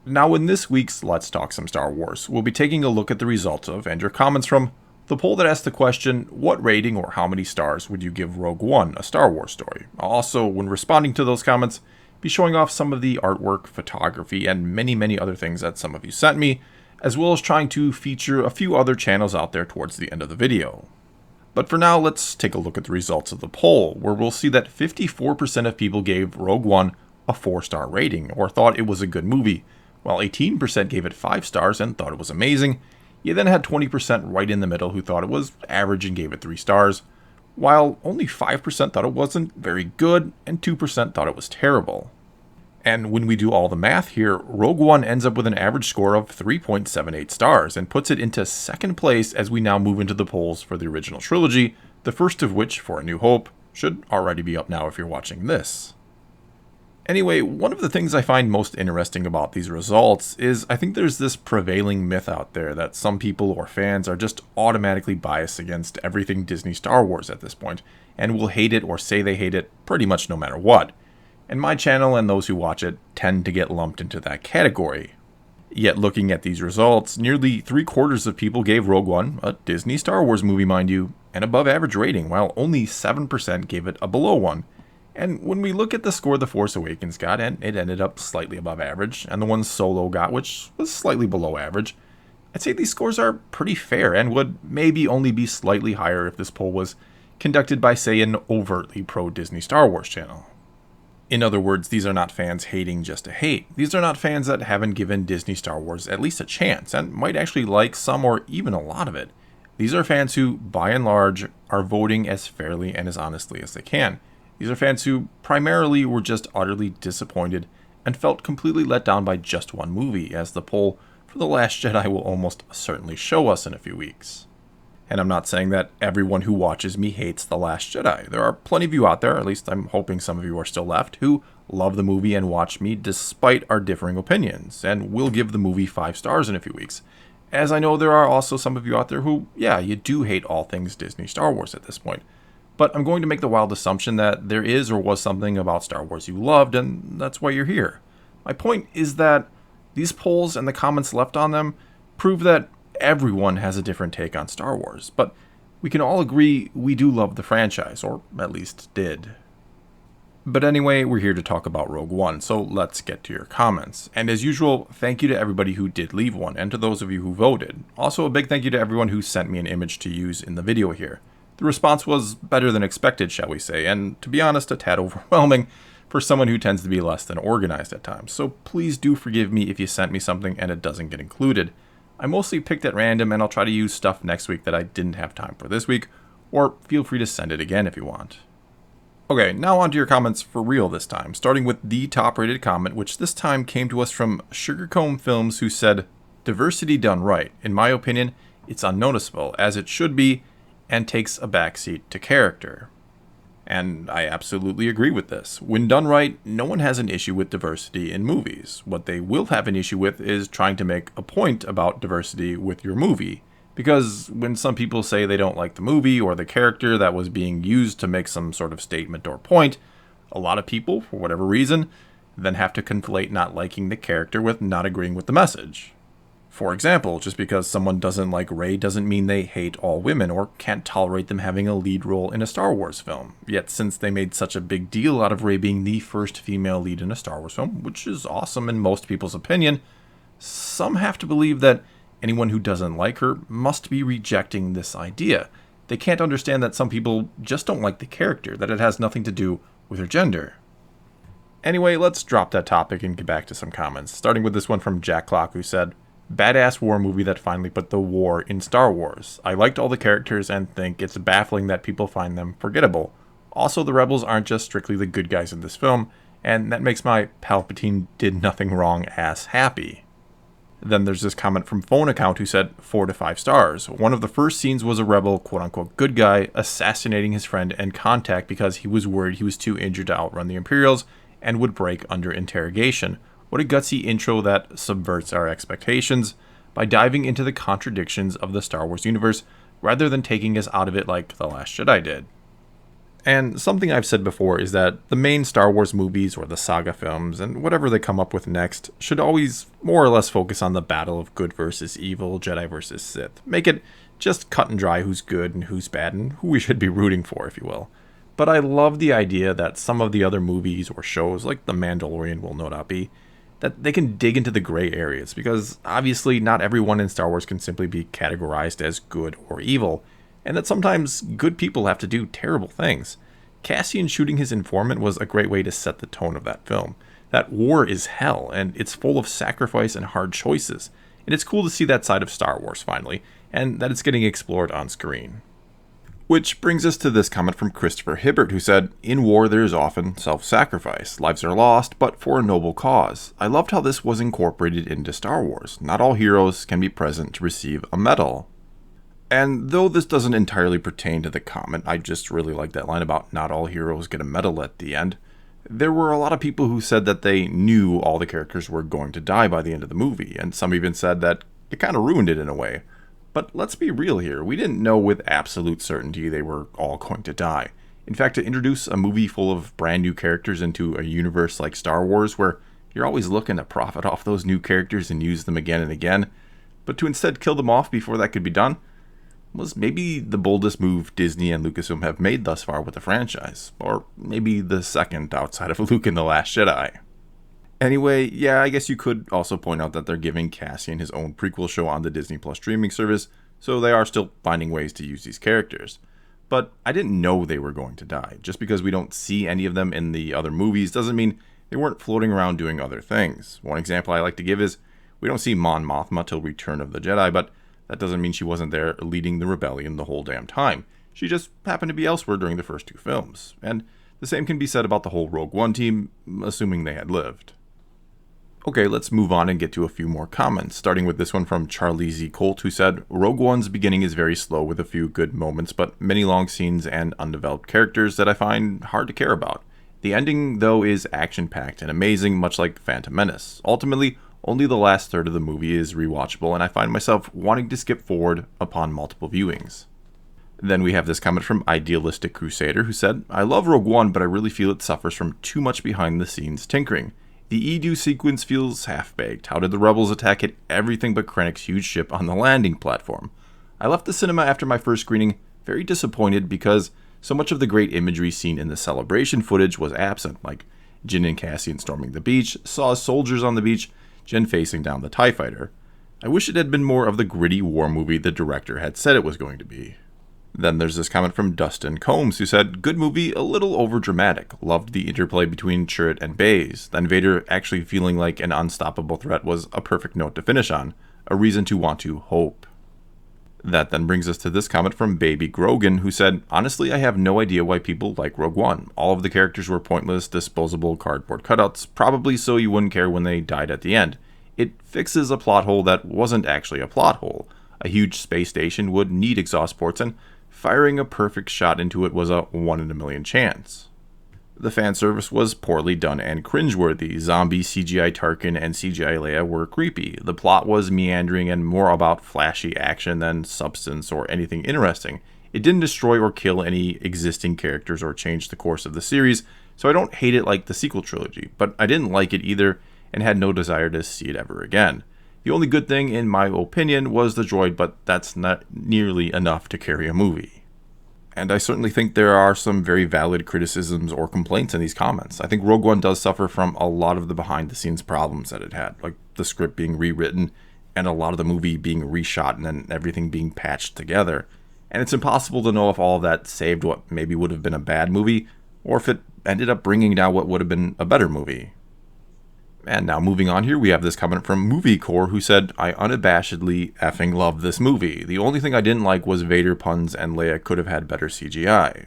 Now in this week's Let's Talk Some Star Wars, we'll be taking a look at the results of, and your comments from, the poll that asked the question, what rating or how many stars would you give Rogue One, a Star Wars story? I'll also, when responding to those comments, be showing off some of the artwork, photography, and many other things that some of you sent me, as well as trying to feature a few other channels out there towards the end of the video. But for now, let's take a look at the results of the poll, where we'll see that 54% of people gave Rogue One a 4-star rating, or thought it was a good movie, while 18% gave it 5 stars and thought it was amazing. You then had 20% right in the middle who thought it was average and gave it 3 stars, while only 5% thought it wasn't very good, and 2% thought it was terrible. And when we do all the math here, Rogue One ends up with an average score of 3.78 stars, and puts it into second place as we now move into the polls for the original trilogy, the first of which, for A New Hope, should already be up now if you're watching this. Anyway, one of the things I find most interesting about these results is I think there's this prevailing myth out there that some people or fans are just automatically biased against everything Disney Star Wars at this point, and will hate it or say they hate it pretty much no matter what. And my channel and those who watch it tend to get lumped into that category. Yet looking at these results, nearly 3/4 of people gave Rogue One, a Disney Star Wars movie mind you, an above average rating, while only 7% gave it a below one. And when we look at the score The Force Awakens got, and it ended up slightly above average, and the one Solo got, which was slightly below average, I'd say these scores are pretty fair and would maybe only be slightly higher if this poll was conducted by, say, an overtly pro-Disney Star Wars channel. In other words, these are not fans hating just to hate. These are not fans that haven't given Disney Star Wars at least a chance, and might actually like some or even a lot of it. These are fans who, by and large, are voting as fairly and as honestly as they can. These are fans who primarily were just utterly disappointed and felt completely let down by just one movie, as the poll for The Last Jedi will almost certainly show us in a few weeks. And I'm not saying that everyone who watches me hates The Last Jedi. There are plenty of you out there, at least I'm hoping some of you are still left, who love the movie and watch me despite our differing opinions, and will give the movie 5 stars in a few weeks. As I know there are also some of you out there who, yeah, you do hate all things Disney Star Wars at this point. But I'm going to make the wild assumption that there is or was something about Star Wars you loved, and that's why you're here. My point is that these polls and the comments left on them prove that everyone has a different take on Star Wars, but we can all agree we do love the franchise, or at least did. But anyway, we're here to talk about Rogue One, so let's get to your comments. And as usual, thank you to everybody who did leave one, and to those of you who voted. Also, a big thank you to everyone who sent me an image to use in the video here. The response was better than expected, shall we say, and to be honest, a tad overwhelming for someone who tends to be less than organized at times, so please do forgive me if you sent me something and it doesn't get included. I mostly picked at random, and I'll try to use stuff next week that I didn't have time for this week, or feel free to send it again if you want. Okay, now on to your comments for real this time, starting with the top rated comment, which this time came to us from Sugarcomb Films, who said, "Diversity done right. In my opinion, it's unnoticeable, as it should be, and takes a backseat to character." And I absolutely agree with this. When done right, no one has an issue with diversity in movies. What they will have an issue with is trying to make a point about diversity with your movie. Because when some people say they don't like the movie or the character that was being used to make some sort of statement or point, a lot of people, for whatever reason, then have to conflate not liking the character with not agreeing with the message. For example, just because someone doesn't like Rey doesn't mean they hate all women or can't tolerate them having a lead role in a Star Wars film. Yet since they made such a big deal out of Rey being the first female lead in a Star Wars film, which is awesome in most people's opinion, some have to believe that anyone who doesn't like her must be rejecting this idea. They can't understand that some people just don't like the character, that it has nothing to do with her gender. Anyway, let's drop that topic and get back to some comments, starting with this one from Jack Clock, who said, "Badass war movie that finally put the war in Star Wars. I liked all the characters and think it's baffling that people find them forgettable. Also, the rebels aren't just strictly the good guys in this film, and that makes my Palpatine did nothing wrong ass happy." Then there's this comment from Phone Account who said 4 to 5 stars. "One of the first scenes was a rebel, quote-unquote good guy, assassinating his friend and contact because he was worried he was too injured to outrun the Imperials and would break under interrogation. What a gutsy intro that subverts our expectations by diving into the contradictions of the Star Wars universe rather than taking us out of it like The Last Jedi did." And something I've said before is that the main Star Wars movies or the saga films and whatever they come up with next should always more or less focus on the battle of good versus evil, Jedi versus Sith. Make it just cut and dry who's good and who's bad and who we should be rooting for, if you will. But I love the idea that some of the other movies or shows, like The Mandalorian will no doubt be, that they can dig into the gray areas, because obviously not everyone in Star Wars can simply be categorized as good or evil, and that sometimes good people have to do terrible things. Cassian shooting his informant was a great way to set the tone of that film. That war is hell, and it's full of sacrifice and hard choices, and it's cool to see that side of Star Wars finally, and that it's getting explored on screen. Which brings us to this comment from Christopher Hibbert, who said, "In war there is often self-sacrifice. Lives are lost, but for a noble cause. I loved how this was incorporated into Star Wars. Not all heroes can be present to receive a medal." And though this doesn't entirely pertain to the comment, I just really like that line about not all heroes get a medal at the end. There were a lot of people who said that they knew all the characters were going to die by the end of the movie, and some even said that it kind of ruined it in a way. But let's be real here, we didn't know with absolute certainty they were all going to die. In fact, to introduce a movie full of brand new characters into a universe like Star Wars, where you're always looking to profit off those new characters and use them again and again, but to instead kill them off before that could be done, was maybe the boldest move Disney and Lucasfilm have made thus far with the franchise, or maybe the second outside of Luke in The Last Jedi. Anyway, yeah, I guess you could also point out that they're giving Cassian his own prequel show on the Disney Plus streaming service, so they are still finding ways to use these characters. But I didn't know they were going to die. Just because we don't see any of them in the other movies doesn't mean they weren't floating around doing other things. One example I like to give is, we don't see Mon Mothma till Return of the Jedi, but that doesn't mean she wasn't there leading the rebellion the whole damn time. She just happened to be elsewhere during the first two films. And the same can be said about the whole Rogue One team, assuming they had lived. Okay, let's move on and get to a few more comments, starting with this one from Charlie Z. Colt, who said, "Rogue One's beginning is very slow with a few good moments, but many long scenes and undeveloped characters that I find hard to care about. The ending, though, is action-packed and amazing, much like Phantom Menace. Ultimately, only the last third of the movie is rewatchable, and I find myself wanting to skip forward upon multiple viewings." Then we have this comment from Idealistic Crusader, who said, "I love Rogue One, but I really feel it suffers from too much behind-the-scenes tinkering. The Edu sequence feels half-baked. How did the Rebels attack hit everything but Krennic's huge ship on the landing platform? I left the cinema after my first screening very disappointed because so much of the great imagery seen in the celebration footage was absent, like Jyn and Cassian storming the beach, saw soldiers on the beach, Jyn facing down the TIE fighter. I wish it had been more of the gritty war movie the director had said it was going to be." Then there's this comment from Dustin Combs, who said, "Good movie, a little overdramatic. Loved the interplay between Chirrut and Baze. Then Vader actually feeling like an unstoppable threat was a perfect note to finish on. A reason to want to hope." That then brings us to this comment from Baby Grogan, who said, "Honestly, I have no idea why people like Rogue One. All of the characters were pointless, disposable cardboard cutouts, probably so you wouldn't care when they died at the end. It fixes a plot hole that wasn't actually a plot hole. A huge space station would need exhaust ports, and firing a perfect shot into it was a 1 in a million chance. The fan service was poorly done and cringeworthy. Zombie CGI Tarkin and CGI Leia were creepy. The plot was meandering and more about flashy action than substance or anything interesting. It didn't destroy or kill any existing characters or change the course of the series, so I don't hate it like the sequel trilogy, but I didn't like it either and had no desire to see it ever again. The only good thing, in my opinion, was the droid, but that's not nearly enough to carry a movie." And I certainly think there are some very valid criticisms or complaints in these comments. I think Rogue One does suffer from a lot of the behind-the-scenes problems that it had, like the script being rewritten and a lot of the movie being reshot and then everything being patched together. And it's impossible to know if all of that saved what maybe would have been a bad movie, or if it ended up bringing down what would have been a better movie. And now moving on here, we have this comment from MovieCore, who said, "I unabashedly effing love this movie. The only thing I didn't like was Vader puns and Leia could have had better CGI.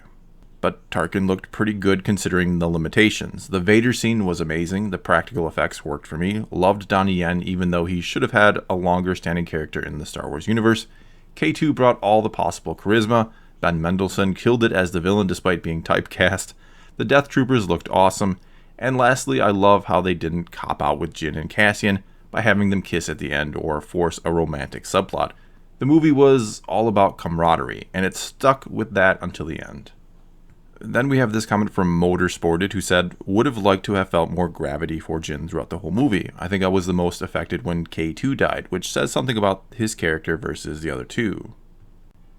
But Tarkin looked pretty good considering the limitations. The Vader scene was amazing. The practical effects worked for me. Loved Donnie Yen, even though he should have had a longer standing character in the Star Wars universe. K2 brought all the possible charisma. Ben Mendelsohn killed it as the villain despite being typecast. The Death Troopers looked awesome. And lastly, I love how they didn't cop out with Jyn and Cassian by having them kiss at the end or force a romantic subplot. The movie was all about camaraderie, and it stuck with that until the end." Then we have this comment from Motorsported, who said, would have liked to have felt more gravity for Jin throughout the whole movie. I think I was the most affected when K2 died, which says something about his character versus the other two.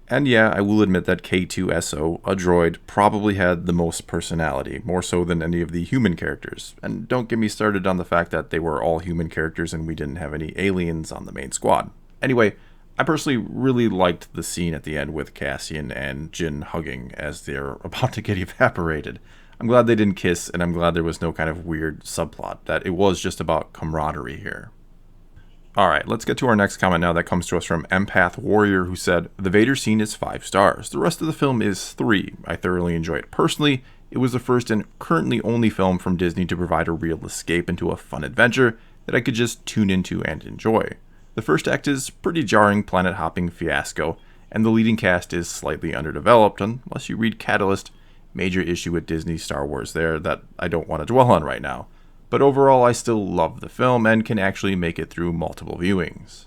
And yeah, I will admit that K2SO, a droid, probably had the most personality, more so than any of the human characters. And don't get me started on the fact that they were all human characters and we didn't have any aliens on the main squad. Anyway, I personally really liked the scene at the end with Cassian and Jin hugging as they're about to get evaporated. I'm glad they didn't kiss, and I'm glad there was no kind of weird subplot, that it was just about camaraderie here. Alright, let's get to our next comment now that comes to us from Empath Warrior, who said, the Vader scene is 5 stars. The rest of the film is 3. I thoroughly enjoy it. Personally, it was the first and currently only film from Disney to provide a real escape into a fun adventure that I could just tune into and enjoy. The first act is pretty jarring planet-hopping fiasco, and the leading cast is slightly underdeveloped, unless you read Catalyst. Major issue with Disney Star Wars there that I don't want to dwell on right now. But overall, I still love the film and can actually make it through multiple viewings.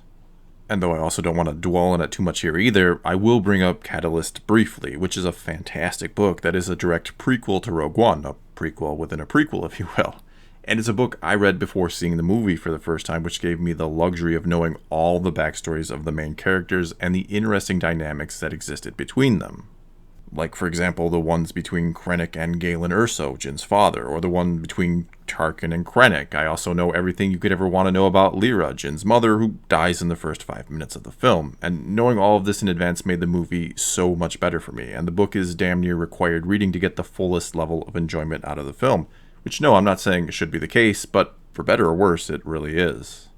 And though I also don't want to dwell on it too much here either, I will bring up Catalyst briefly, which is a fantastic book that is a direct prequel to Rogue One, a prequel within a prequel, if you will. And it's a book I read before seeing the movie for the first time, which gave me the luxury of knowing all the backstories of the main characters and the interesting dynamics that existed between them. Like, for example, the ones between Krennic and Galen Erso, Jin's father, or the one between Tarkin and Krennic. I also know everything you could ever want to know about Lyra, Jin's mother, who dies in the first 5 minutes of the film. And knowing all of this in advance made the movie so much better for me, and the book is damn near required reading to get the fullest level of enjoyment out of the film. Which, no, I'm not saying it should be the case, but for better or worse, it really is.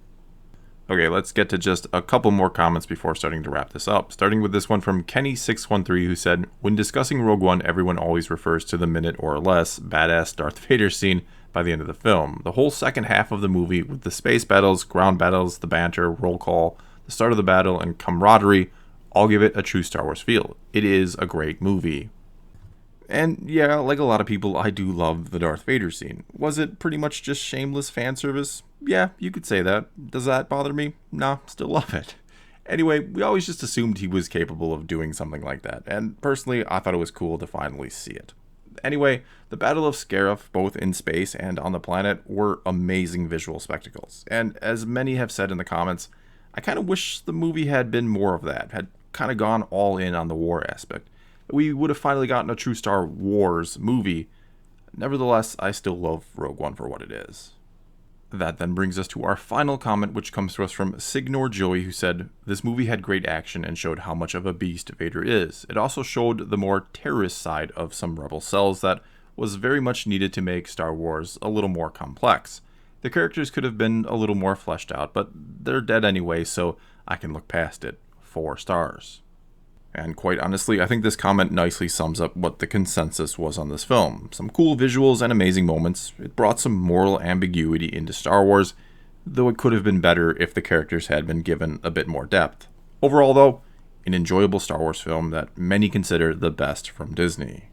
Okay, let's get to just a couple more comments before starting to wrap this up. Starting with this one from Kenny613, who said, when discussing Rogue One, everyone always refers to the minute or less badass Darth Vader scene by the end of the film. The whole second half of the movie, with the space battles, ground battles, the banter, roll call, the start of the battle, and camaraderie, all give it a true Star Wars feel. It is a great movie. And yeah, like a lot of people, I do love the Darth Vader scene. Was it pretty much just shameless fan service? Yeah, you could say that. Does that bother me? Nah, still love it. Anyway, we always just assumed he was capable of doing something like that, and personally, I thought it was cool to finally see it. Anyway, the Battle of Scarif, both in space and on the planet, were amazing visual spectacles. And as many have said in the comments, I kind of wish the movie had been more of that, had kind of gone all in on the war aspect. We would have finally gotten a true Star Wars movie. Nevertheless, I still love Rogue One for what it is. That then brings us to our final comment, which comes to us from Signor Joey, who said, this movie had great action and showed how much of a beast Vader is. It also showed the more terrorist side of some rebel cells that was very much needed to make Star Wars a little more complex. The characters could have been a little more fleshed out, but they're dead anyway, so I can look past it. 4 stars. And quite honestly, I think this comment nicely sums up what the consensus was on this film. Some cool visuals and amazing moments. It brought some moral ambiguity into Star Wars, though it could have been better if the characters had been given a bit more depth. Overall, though, an enjoyable Star Wars film that many consider the best from Disney.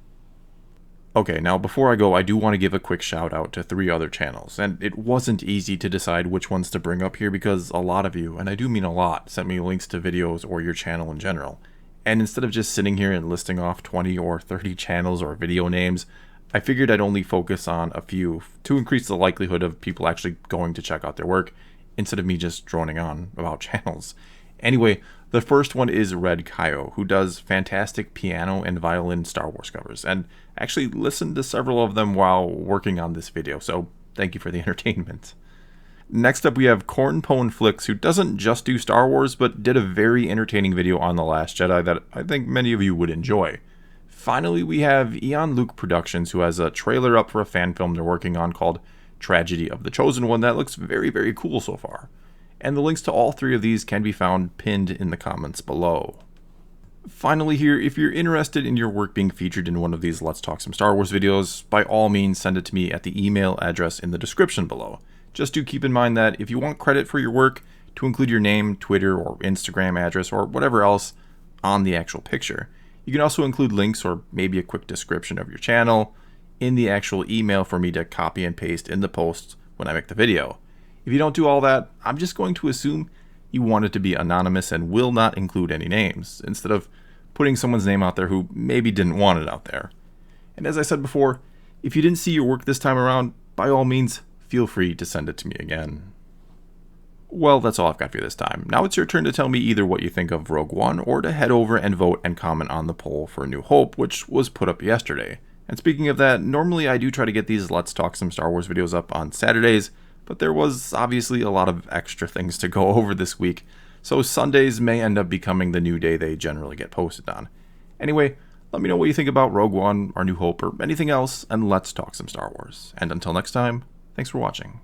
Okay, now before I go, I do want to give a quick shout out to 3 other channels, and it wasn't easy to decide which ones to bring up here because a lot of you, and I do mean a lot, sent me links to videos or your channel in general. And instead of just sitting here and listing off 20 or 30 channels or video names, I figured I'd only focus on a few to increase the likelihood of people actually going to check out their work instead of me just droning on about channels. Anyway, the first one is Red Kaio, who does fantastic piano and violin Star Wars covers, and actually listened to several of them while working on this video, so thank you for the entertainment. Next up we have Corn Pone Flicks, who doesn't just do Star Wars, but did a very entertaining video on The Last Jedi that I think many of you would enjoy. Finally, we have Eon Luke Productions, who has a trailer up for a fan film they're working on called Tragedy of the Chosen One that looks very, very cool so far. And the links to all 3 of these can be found pinned in the comments below. Finally here, if you're interested in your work being featured in one of these Let's Talk Some Star Wars videos, by all means send it to me at the email address in the description below. Just do keep in mind that if you want credit for your work, to include your name, Twitter, or Instagram address, or whatever else on the actual picture. You can also include links or maybe a quick description of your channel in the actual email for me to copy and paste in the post when I make the video. If you don't do all that, I'm just going to assume you want it to be anonymous and will not include any names, instead of putting someone's name out there who maybe didn't want it out there. And as I said before, if you didn't see your work this time around, by all means, feel free to send it to me again. Well, that's all I've got for you this time. Now it's your turn to tell me either what you think of Rogue One, or to head over and vote and comment on the poll for A New Hope, which was put up yesterday. And speaking of that, normally I do try to get these Let's Talk Some Star Wars videos up on Saturdays, but there was obviously a lot of extra things to go over this week, so Sundays may end up becoming the new day they generally get posted on. Anyway, let me know what you think about Rogue One, or New Hope, or anything else, and let's talk some Star Wars. And until next time, thanks for watching.